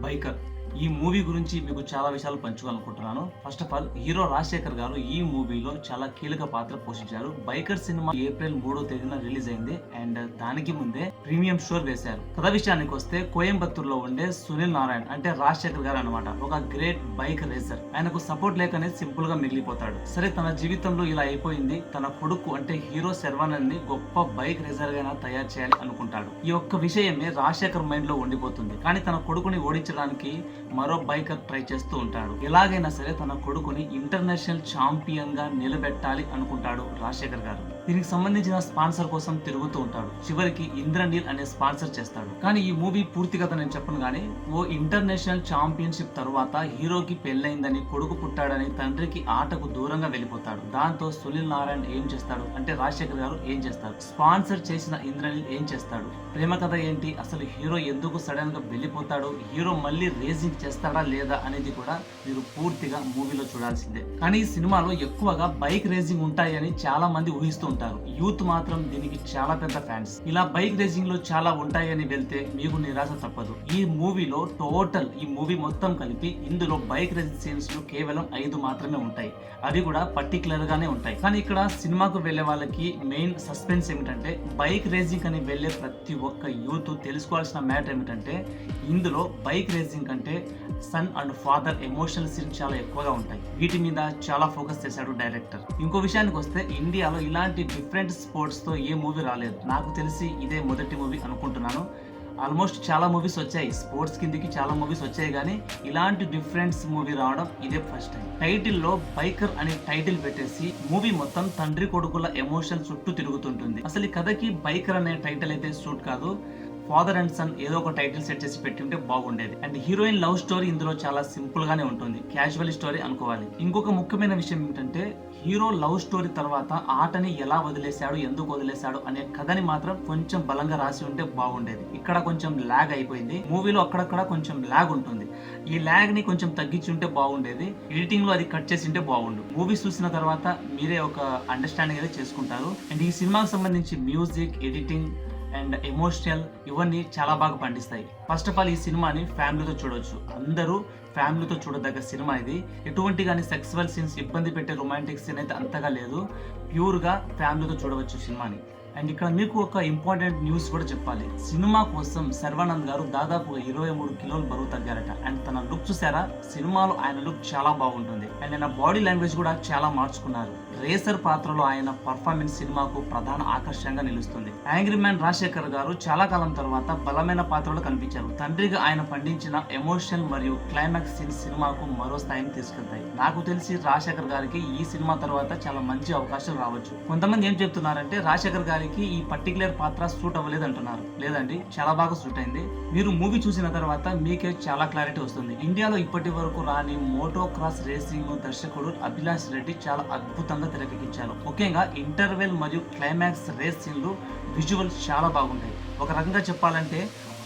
Biker ఈ movie గురించి మీకు చాలా విషయాలు పంచుకోవాలనుకుంటున్నాను. First of all hero Rajasekhar గారు ఈ మూవీలో చాలా కీలక పాత్ర పోషించారు. బైకర్ సినిమా ఏప్రిల్ 3వ తేదీన రిలీజ్ అయింది అండ్ దానికి ముందే ప్రీమియం షోర్ వేశారు. కథ విషయానికి వస్తే కోయంబత్తూరులో ఉండే సునీల్ నారాయణ్ అంటే రాజశేఖర్ గారు అనమాట ఒక గ్రేట్ బైక్ రేసర్. ఆయనకు సపోర్ట్ లేకనే సింపుల్ గా మిగిలిపోతాడు. సరే తన జీవితంలో ఇలా అయిపోయింది, తన కొడుకు అంటే హీరో శర్వానంద్ ని గొప్ప బైక్ రేసర్ గా తయారు చేయాలి అనుకుంటాడు. ఈ ఒక్క విషయమే రాజశేఖర్ మైండ్ లో ఉండిపోతుంది. కానీ తన కొడుకుని ఓడించడానికి మరో బైకర్ ట్రై చేస్తూ ఉంటాడు. ఎలాగైనా సరే తన కొడుకుని ఇంటర్నేషనల్ ఛాంపియన్ గా నిలబెట్టాలి అనుకుంటాడు రాజశేఖర్ గారు. దీనికి సంబంధించిన స్పాన్సర్ కోసం తిరుగుతూ ఉంటాడు. చివరికి ఇంద్రనీల్ అనే స్పాన్సర్ చేస్తాడు. కానీ ఈ మూవీ పూర్తి కథ నేను చెప్పను గానీ, ఓ ఇంటర్నేషనల్ ఛాంపియన్షిప్ తర్వాత హీరోకి పెళ్ళైందని, కొడుకు పుట్టాడని తండ్రికి ఆటకు దూరంగా వెళ్ళిపోతాడు. దాంతో సునీల్ నారాయణ్ ఏం చేస్తాడు అంటే రాజశేఖర్ గారు ఏం చేస్తారు, స్పాన్సర్ చేసిన ఇంద్రనీల్ ఏం చేస్తాడు, ప్రేమ కథ ఏంటి, అసలు హీరో ఎందుకు సడన్ గా వెళ్ళిపోతాడు, హీరో మళ్ళీ రేసింగ్ చేస్తాడా లేదా అనేది కూడా మీరు పూర్తిగా మూవీలో చూడాల్సిందే. కానీ ఈ సినిమాలో ఎక్కువగా బైక్ రేసింగ్ ఉంటాయని చాలా మంది ఊహిస్తూ ఉంటారు. యూత్ మాత్రం దీనికి చాలా పెద్ద ఫ్యాన్స్. ఇలా బైక్ రేసింగ్ లో చాలా ఉంటాయని వెళ్తే మీకు నిరాశ తప్పదు. ఈ మూవీలో టోటల్ ఈ మూవీ మొత్తం కలిపి ఇందులో బైక్ రేసింగ్ సీన్స్ కేవలం 5 మాత్రమే ఉంటాయి. అవి కూడా పర్టికులర్ గానే ఉంటాయి. కానీ ఇక్కడ సినిమాకు వెళ్లే వాళ్ళకి మెయిన్ సస్పెన్స్ ఏమిటంటే, బైక్ రేసింగ్ అని వెళ్లే ప్రతి ఒక్క యూత్ తెలుసుకోవాల్సిన మ్యాటర్ ఏమిటంటే, ఇందులో బైక్ రేసింగ్ కంటే son and father emotional scenes చాలా ఎక్కువగా ఉంటాయి. వీటి మీద చాలా ఫోకస్ చేశాడు డైరెక్టర్. ఇంకో విషయానికి వస్తే, ఇండియాలో ఇలాంటి డిఫరెంట్ స్పోర్ట్స్ తో ఏ మూవీ రాలేదు. నాకు తెలిసి ఇదే మొదటి మూవీ అనుకుంటున్నాను. ఆల్మోస్ట్ చాలా మూవీస్ వచ్చాయి, స్పోర్ట్స్ కిందికి చాలా మూవీస్ వచ్చాయి, కానీ ఇలాంటి డిఫరెంట్ మూవీ రావడం ఇదే ఫస్ట్ టైం. టైటిల్ లో బైకర్ అనే టైటిల్ పెట్టేసి మూవీ మొత్తం తండ్రి కొడుకుల ఎమోషన్ చుట్టూ తిరుగుతుంటుంది. అసలు ఈ కథకి బైకర్ అనే టైటిల్ అయితే సూట్ కాదు. ఫాదర్ అండ్ సన్ ఏదో ఒక టైటిల్ సెట్ చేసి పెట్టుంటే బాగుండేది. అండ్ హీరోయిన్ లవ్ స్టోరీ ఇందులో చాలా సింపుల్ గానే ఉంటుంది, క్యాజువల్ స్టోరీ అనుకోవాలి. ఇంకొక ముఖ్యమైన విషయం ఏంటంటే, హీరో లవ్ స్టోరీ తర్వాత ఆటని ఎలా వదిలేశాడు, ఎందుకు వదిలేశాడు అనే కథని మాత్రం కొంచెం బలంగా రాసి ఉంటే బాగుండేది. ఇక్కడ కొంచెం ల్యాగ్ అయిపోయింది. మూవీలో అక్కడక్కడ కొంచెం ల్యాగ్ ఉంటుంది. ఈ ల్యాగ్ ని కొంచెం తగ్గించి ఉంటే బాగుండేది. ఎడిటింగ్ లో అది కట్ చేసి ఉంటే బాగుండు. మూవీ చూసిన తర్వాత మీరే ఒక అండర్స్టాండింగ్ అయితే చేసుకుంటారు. అండ్ ఈ సినిమాకి సంబంధించి మ్యూజిక్, ఎడిటింగ్ అండ్ ఎమోషనల్ ఇవన్నీ చాలా బాగా పండిస్తాయి. ఫస్ట్ ఆఫ్ ఆల్ ఈ సినిమాని ఫ్యామిలీతో చూడొచ్చు. అందరూ ఫ్యామిలీతో చూడదగ్గ సినిమా ఇది. ఎటువంటి కానీ సెక్సువల్ సీన్స్, ఇబ్బంది పెట్టే రొమాంటిక్ సీన్ అయితే అంతగా లేదు. ప్యూర్గా ఫ్యామిలీతో చూడవచ్చు సినిమాని. అండ్ ఇక్కడ మీకు ఒక ఇంపార్టెంట్ న్యూస్ కూడా చెప్పాలి. సినిమా కోసం శర్వానంద్ గారు దాదాపుగా 23 కిలోలు బరువు తగ్గారట. అండ్ తన లుక్ చూసారా, సినిమాలో ఆయన లుక్ చాలా బాగుంటుంది. అండ్ ఆయన బాడీ లాంగ్వేజ్ కూడా చాలా మార్చుకున్నారు. రేసర్ పాత్రలో ఆయన పర్ఫార్మెన్స్ సినిమాకు ప్రధాన ఆకర్షణగా నిలుస్తుంది. యాంగ్రీ మ్యాన్ రాజశేఖర్ గారు చాలా కాలం తర్వాత బలమైన పాత్రలో కనిపించారు. తండ్రిగా ఆయన పండించిన ఎమోషనల్ మరియు క్లైమాక్స్ సీన్స్ సినిమాకు మరో స్థాయిని తీసుకెళ్తాయి. నాకు తెలిసి రాజశేఖర్ గారికి ఈ సినిమా తర్వాత చాలా మంచి అవకాశాలు రావచ్చు. కొంతమంది ఏం చెప్తున్నారంటే, రాజశేఖర్ గారి ఈ పర్టికులర్ పాత్ర సూట్ అవ్వలేదు అంటున్నారు. లేదండి, చాలా బాగా సూట్ అయింది. మీరు మూవీ చూసిన తర్వాత మీకే చాలా క్లారిటీ వస్తుంది. ఇండియాలో ఇప్పటి వరకు రాని మోటో క్రాస్ రేసింగ్ దర్శకుడు అభిలాష్ రెడ్డి చాలా అద్భుతంగా తెరకెక్కించారు. ముఖ్యంగా ఇంటర్వెల్ మరియు క్లైమాక్స్ రేస్ సీన్లు, విజువల్స్ చాలా బాగుంటాయి. ఒక రకంగా చెప్పాలంటే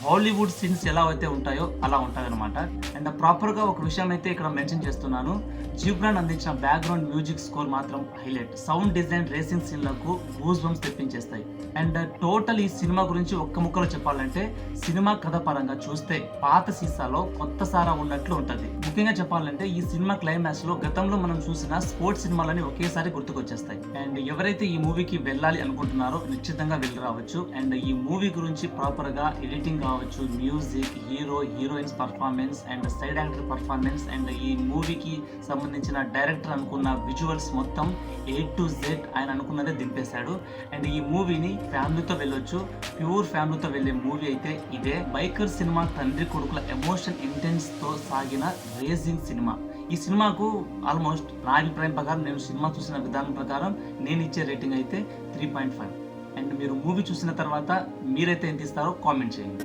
హాలీవుడ్ సీన్స్ ఎలా అయితే ఉంటాయో అలా ఉంటాయన్నమాట. అండ్ ప్రాపర్ గా ఒక విషయం అయితే ఇక్కడ మెన్షన్ చేస్తున్నాను, జిబ్రాన్ అందించిన బ్యాక్గ్రౌండ్ మ్యూజిక్ స్కోర్ మాత్రం హైలైట్. సౌండ్ డిజైన్ రేసింగ్ సీన్లకు గూస్ బంప్స్ తెప్పించేస్తాయి. అండ్ టోటల్ ఈ సినిమా గురించి ఒక్క ముక్కలో చెప్పాలంటే, సినిమా కథ పరంగా చూస్తే పాత సీసాలో కొత్త సారా ఉన్నట్లు ఉంటది. ముఖ్యంగా చెప్పాలంటే ఈ సినిమా క్లైమాక్స్ లో గతంలో మనం చూసిన స్పోర్ట్స్ సినిమాలని ఒకేసారి గుర్తుకొచ్చేస్తాయి. అండ్ ఎవరైతే ఈ మూవీకి వెళ్ళాలి అనుకుంటున్నారో నిశ్చితంగా వెళ్ళి రావచ్చు. అండ్ ఈ మూవీ గురించి ప్రాపర్ గా ఎడిటింగ్ కావచ్చు, music, hero heroines performance and side actor performance and ఈ మూవీకి సంబంధించిన డైరెక్టర్ అనుకున్న విజువల్స్ మొత్తం A to Z ఆయన అనుకున్నదే దింపేశాడు. అండ్ ఈ మూవీని ఫ్యామిలీతో వెళ్ళొచ్చు. ప్యూర్ ఫ్యామిలీతో వెళ్ళే మూవీ అయితే ఇదే. బైకర్ సినిమా తండ్రి కొడుకుల ఎమోషన్ ఇంటెన్స్ తో సాగిన రేసింగ్ సినిమా. ఈ సినిమాకు ఆల్మోస్ట్ నా అభిప్రాయం ప్రకారం, నేను సినిమా చూసిన విధానం ప్రకారం నేను ఇచ్చే రేటింగ్ అయితే 3.5. అండ్ మీరు మూవీ చూసిన తర్వాత మీరైతే ఎంత ఇస్తారో కామెంట్ చేయండి.